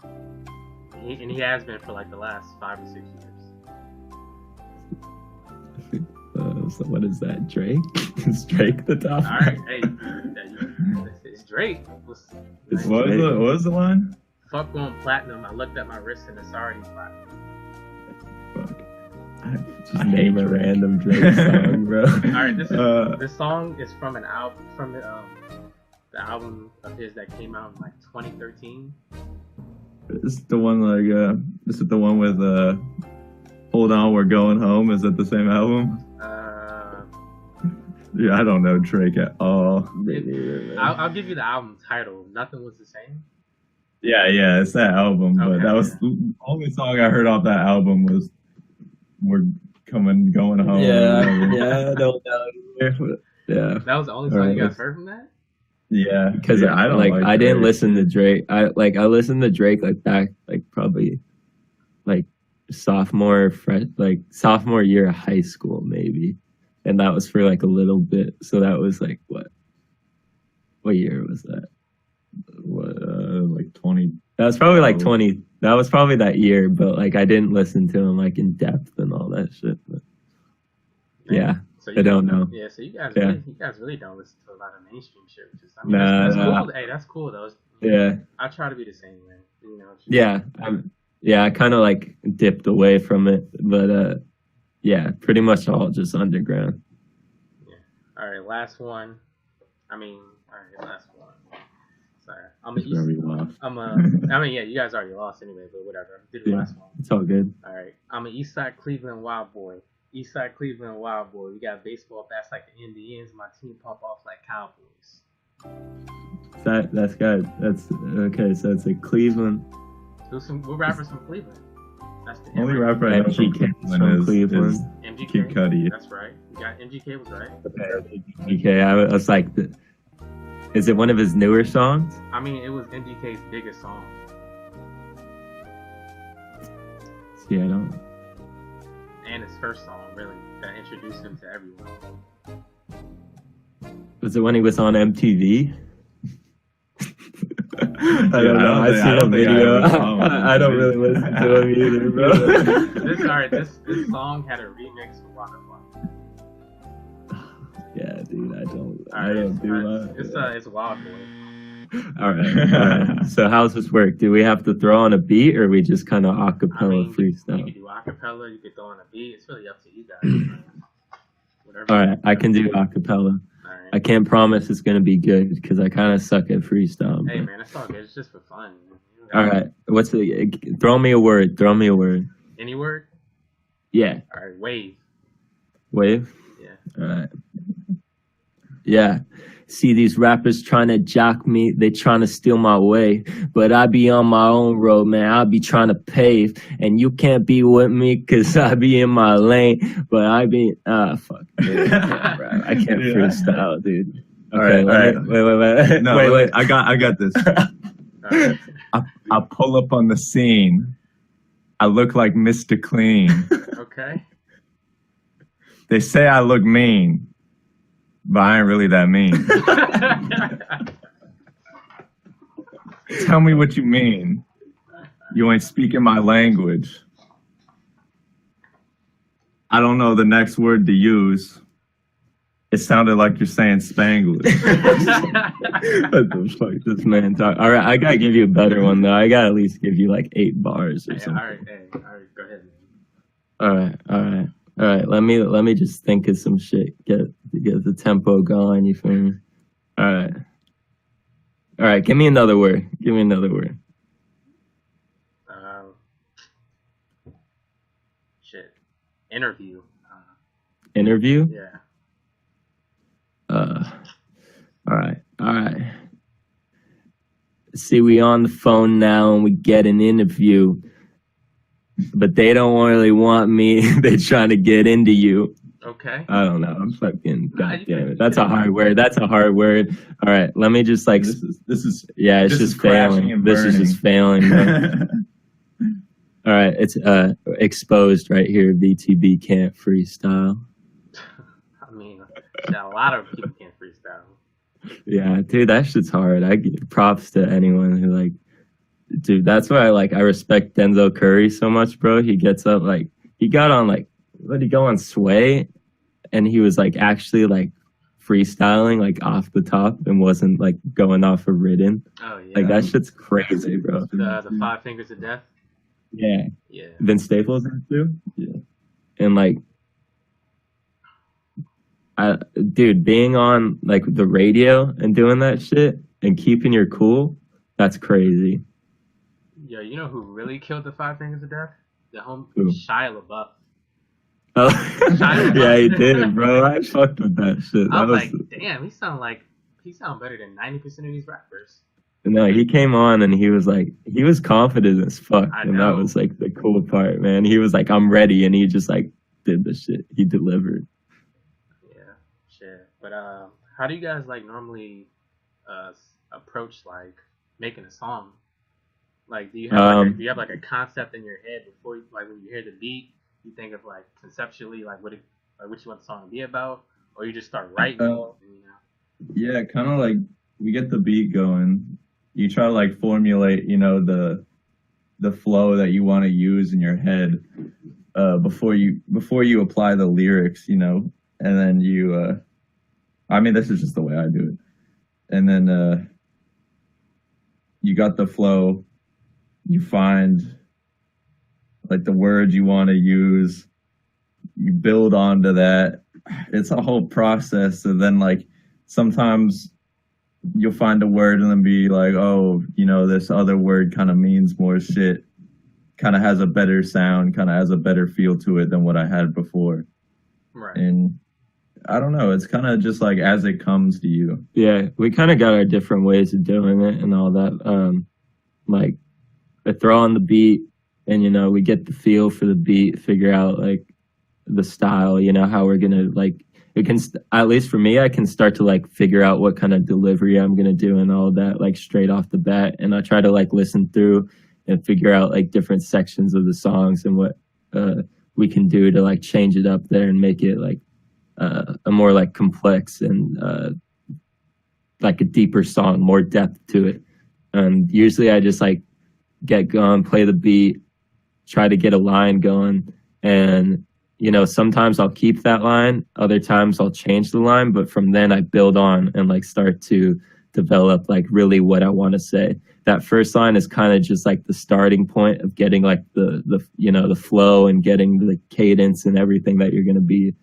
And he has been for like the last 5 or 6 years. So what is that, Drake? Is Drake the top? All right, hey, it's Drake. What was the line? Fuck going platinum. I looked at my wrist and it's already platinum. Fuck. Just name a random Drake song, bro. All right, this song is from an album the album of his that came out in like 2013. This is the one this is the one with Hold On, We're Going Home. Is that the same album? Yeah, I don't know Drake at all. I'll give you the album title. Nothing Was the Same. Yeah, it's that album, but that was the only song I heard off that album was We're Going Home. Yeah, I don't know. Yeah. That was the only song you guys heard from that? Yeah, because I don't like I didn't Drake. listen to Drake. I listened to Drake like back like probably like sophomore year of high school maybe, and that was for like a little bit. So that was like what year was that? Like 20. That was probably like 20. That was probably that year, but like I didn't listen to him like in depth and all that shit. But yeah. So I don't know. Yeah, so you guys really don't listen to a lot of mainstream shit, which is that's cool. Hey, that's cool though. Yeah. I try to be the same way. You know. Yeah. I kind of like dipped away from it, but yeah, pretty much all just underground. Yeah. All right, last one. Last one. Sorry, yeah, you guys already lost anyway, but whatever. Did the last one. It's all good. All right, I'm an Eastside Cleveland Wild Boy. Eastside Cleveland Wild Boy. We got baseball bats like the Indians. My team pump off like Cowboys. That's good. That's okay. So it's like Cleveland. What rappers from Cleveland? That's the only rapper I know from Cleveland is MGK. Kid Cudi. That's right. You got MGK was right. Okay, I was like, is it one of his newer songs? I mean, it was MGK's biggest song. See, I don't. And his first song, really, that introduced him to everyone. Was it when he was on MTV? I don't know. I see a video. I don't really listen to him either, bro. This song had a remix with Waterfly. Yeah, dude, I don't do that. It's Wild Boy. All right. So how's this work? Do we have to throw on a beat, or we just kind of acapella freestyle? You can do acapella. You can throw on a beat. It's really up to you guys. Whatever. All right, I can do acapella. Right. I can't promise it's gonna be good because I kind of suck at freestyle. Hey man, it's all good. It's just for fun. All right, throw me a word. Throw me a word. Any word? Yeah. All right, wave. Wave. Yeah. All right. Yeah. See these rappers trying to jock me, they trying to steal my way. But I be on my own road, man. I be trying to pave. And you can't be with me because I be in my lane. But I be, fuck. I can't freestyle, dude. Okay, all right. Wait. No, wait. I got this. Right. I pull up on the scene. I look like Mr. Clean. Okay. They say I look mean. But I ain't really that mean. Tell me what you mean. You ain't speaking my language. I don't know the next word to use. It sounded like you're saying Spanglish. What the fuck this man talk? All right, I gotta give you a better one though. I gotta at least give you like 8 bars or something. All right, go ahead, man. All right. Let me just think of some shit. Get the tempo going. You feel me? All right. Give me another word. Shit. Interview. Interview. Yeah. All right. See, we on the phone now and we get an interview, but they don't really want me. They're trying to get into you. Okay. I don't know. I'm fucking goddamn it. That's a hard word. All right. Let me just like. This is yeah. It's just failing. This is just failing. All right. It's exposed right here. VTB can't freestyle. I mean, a lot of people can't freestyle. Yeah, dude, that shit's hard. I give props to anyone who like, dude. That's why I respect Denzel Curry so much, bro. He gets up he got on what did he go on Sway, and he was actually freestyling off the top and wasn't going off a written. Oh yeah, that shit's crazy, bro. The 5 Fingers of Death. Yeah. Yeah. Vince Staples in it too. Yeah. And dude, being on the radio and doing that shit and keeping your cool, that's crazy. Yo, you know who really killed the 5 Fingers of Death? The Who? Shia LaBeouf. Oh, yeah, he did, bro. I fucked with that shit. I was like, damn, he sound better than 90% of these rappers. No, he came on and he was confident as fuck, and that was the cool part, man. He was I'm ready, and he just did the shit. He delivered. But how do you guys normally approach making a song? Do you have a concept in your head before you, when you hear the beat, you think of conceptually what you want the song to be about, or you just start writing? Yeah, kind of we get the beat going. You try to formulate, the flow that you want to use in your head before you apply the lyrics, and then you. I mean, this is just the way I do it. And then you got the flow. You find the words you want to use. You build onto that. It's a whole process. And then sometimes you'll find a word and then be oh, this other word kind of means more shit. Kind of has a better sound. Kind of has a better feel to it than what I had before. Right. And I don't know. It's kind of just as it comes to you. Yeah, we kind of got our different ways of doing it and all that. I throw on the beat, and we get the feel for the beat, figure out the style. How we're gonna it can at least for me, I can start to figure out what kind of delivery I'm gonna do and all that straight off the bat, and I try to listen through and figure out different sections of the songs and what we can do to change it up there and make it a more complex and a deeper song, more depth to it. And usually I just get going, play the beat, try to get a line going, and sometimes I'll keep that line, other times I'll change the line, but from then I build on and start to develop really what I want to say. That first line is kind of just the starting point of getting the flow and getting the cadence and everything that you're going to be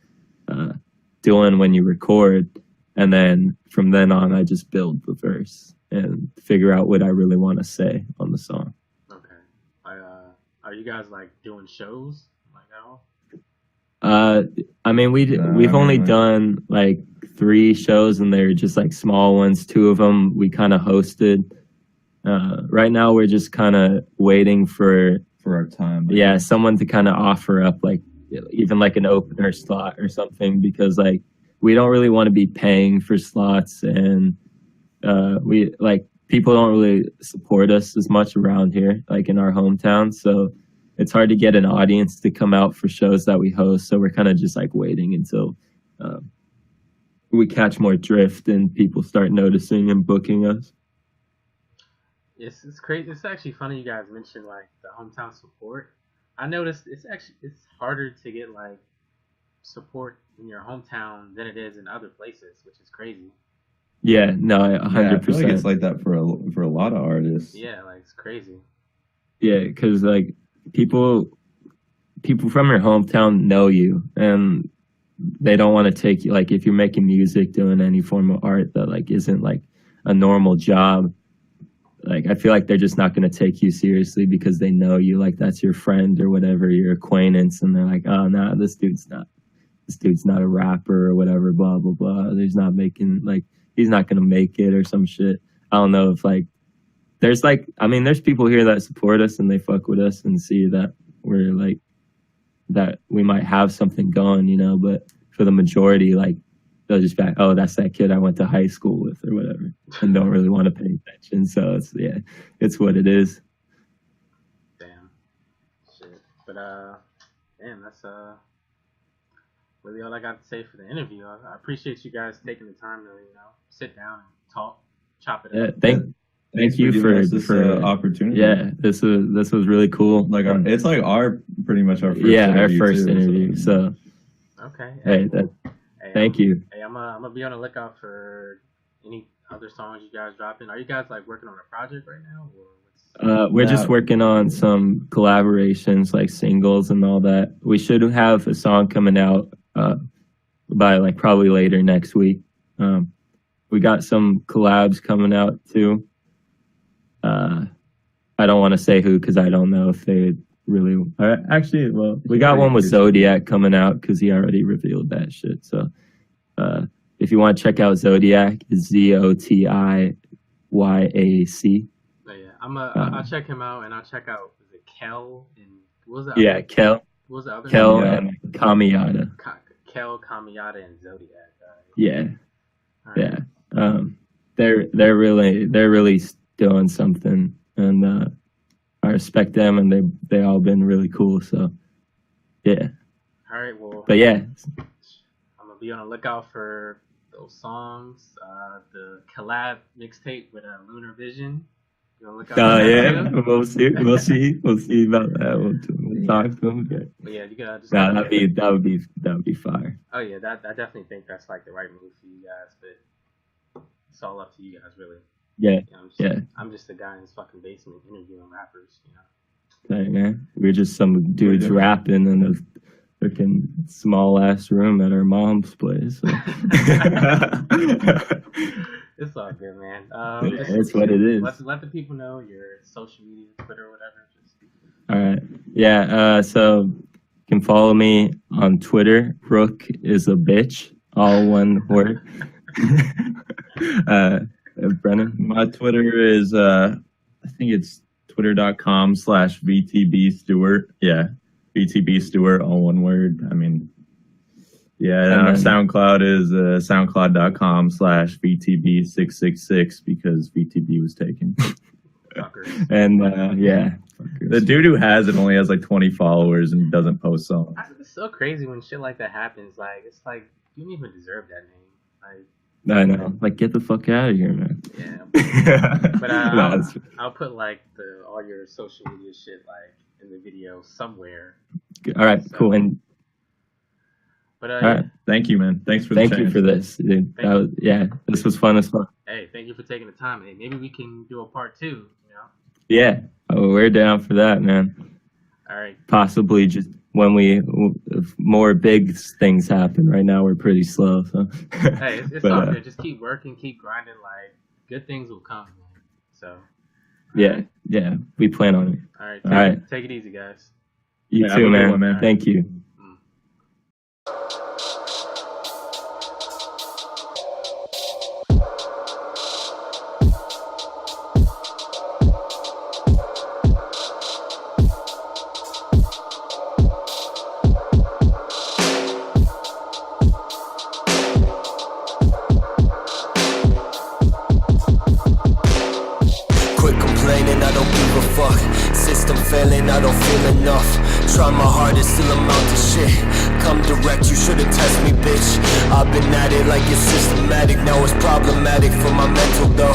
doing when you record, and then from then on I just build the verse and figure out what I really want to say on the song. Okay. Are you guys doing shows at all? I mean we've only done 3 shows, and they're just small ones. 2 of them we kind of hosted. Right now we're just kind of waiting for our time. Yeah, someone to kind of offer up even an opener slot or something, because we don't really want to be paying for slots, and we people don't really support us as much around here in our hometown, so it's hard to get an audience to come out for shows that we host. So we're kind of just waiting until we catch more drift and people start noticing and booking us. It's crazy. It's actually funny you guys mentioned like the hometown support. I noticed it's harder to get like support in your hometown than it is in other places, which is crazy. Yeah, no, Yeah, I feel 100%. like it's like that for a lot of artists. Yeah, like it's crazy. Yeah, because like people from your hometown know you, and they don't want to take you. Like if you're making music, doing any form of art that like isn't like a normal job, like I feel like they're just not going to take you seriously because they know you, like that's your friend or whatever, your acquaintance, and they're like, oh no, this dude's not a rapper or whatever, blah blah blah. He's not making, like, he's not going to make it or some shit. I don't know if like there's like, I mean, there's people here that support us and they fuck with us and see that we're like, that we might have something going, you know, but for the majority, like they'll just be like, oh, that's that kid I went to high school with or whatever, and don't really want to pay attention. So it's, yeah, it's what it is. Damn. Shit. But damn, that's really all I got to say for the interview. I appreciate you guys taking the time to, you know, sit down and talk, chop it up. Yeah, thank you for this opportunity. Yeah, this was really cool. Like it's like pretty much our first our interview first too, interview. So okay. hey, thank you. Hey, I'm gonna be on the lookout for any other songs you guys dropping. Are you guys like working on a project right now, or what's... We're just working on some collaborations, like singles and all that. We should have a song coming out by like probably later next week. We got some collabs coming out too. I don't want to say who because I don't know if they really actually. Well, we got one with Zodiac coming out because he already revealed that shit. So if you want to check out Zodiac, it's ZOTIYAC. Oh, yeah, I'll check him out, and I'll check out, is it Kel and what was that? Yeah, Kel. What was the other Kel name? and Kamiyata. Kel, Kamiyata, and Zodiac. Yeah, Right. yeah. They're really doing something, and I respect them, and they all been really cool. So yeah. All right. Well. But yeah. I'm gonna be on the lookout for those songs. The collab mixtape with Lunar Vision. You gonna look out? Yeah, we'll see about that. We'll talk to them. Yeah. But yeah, you gotta just. That would be fire. Oh yeah, I definitely think that's like the right move for you guys, but it's all up to you guys, really. Yeah, you know, I'm just a guy in his fucking basement interviewing rappers, you know. Hey man, we're just some dudes rapping in a freaking small ass room at our mom's place. So. It's all good, man. That's what it is. Let the people know your social media, Twitter, or whatever. All right. Yeah. So you can follow me on Twitter. Rook is a bitch. All one word. Brennan. My Twitter is I think it's twitter.com/VTB Stewart. Yeah. VTB Stewart, all one word. I mean, yeah, and our SoundCloud is soundcloud.com/VTB666 because VTB was taken. And yeah, the dude who has it only has like 20 followers and doesn't post songs. It's so crazy when shit like that happens. Like, it's like, you don't even deserve that name. I know. Like, get the fuck out of here, man. Yeah. But I'll put like all your social media shit like in the video somewhere. All right, so, cool. And but all right, thank you, man. Thanks for thank you for this, dude. This was fun as fuck. Hey, thank you for taking the time. Hey, maybe we can do a part 2. You know? Yeah, we're down for that, man. All right. Possibly just when if more big things happen. Right now, we're pretty slow. So. Hey, it's all good. Just keep working, keep grinding. Like, good things will come, man. So. Yeah, we plan on it. All right. Take it easy, guys. You too, man. Thank you. Failing, I don't feel enough. Try my hardest, still amount to shit. Come direct, you shouldn't test me, bitch. I've been at it like it's systematic. Now it's problematic for my mental though.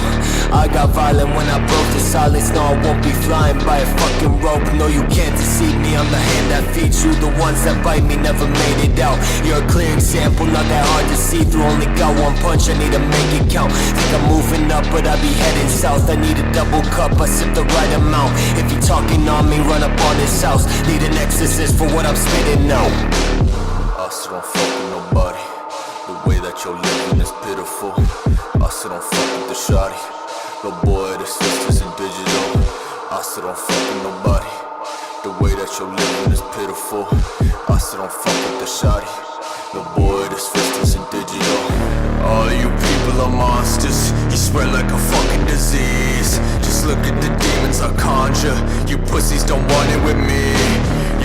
I got violent when I broke the silence, no, I won't be flying by a fucking rope. No, you can't deceive me, I'm the hand that feeds you. The ones that bite me never made it out. You're a clear example, not that hard to see through. Only got one punch, I need to make it count. Think I'm moving up, but I be heading south. I need a double cup, I sip the right amount. If you talking on me, run up on this house. Need an exorcist for what I'm spitting out. I still don't fuck with nobody. The way that you're living is pitiful. I still don't fuck with the shawty. Little boy, the sisters in digital. I still don't fuck with nobody. The way that you're living is pitiful. I still don't fuck with the shawty. Little boy, the sisters in digital. All you people are monsters. You spread like a fucking disease. Just look at the demons I conjure. You pussies don't want it with me.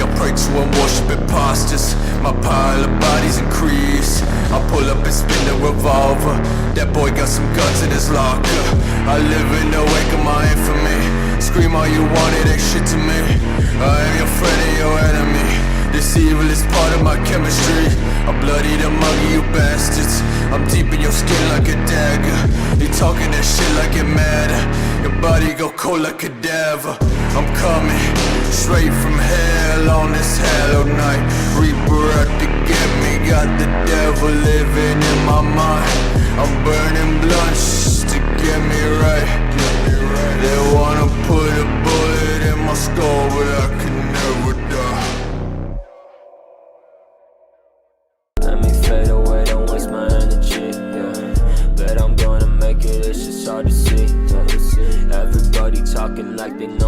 Y'all pray to and worship imposters. My pile of bodies increase. I pull up and spin the revolver. That boy got some guns in his locker. I live in the wake of my infamy. Scream all you want, it ain't shit to me. I am your friend and your enemy. This evil is part of my chemistry. I'm bloody the muggy, you bastards. I'm deep in your skin like a dagger. You talking that shit like it matter. Your body go cold like a cadaver. I'm coming straight from hell on this hallowed night. Reaper out to get me, got the devil living in my mind. I'm burning blunts to get me right. They wanna put a bullet in my skull, but I can never die. Let me fade away, don't waste my energy, yeah. Bet I'm gonna make it, it's just hard to see, yeah. Everybody talking like they know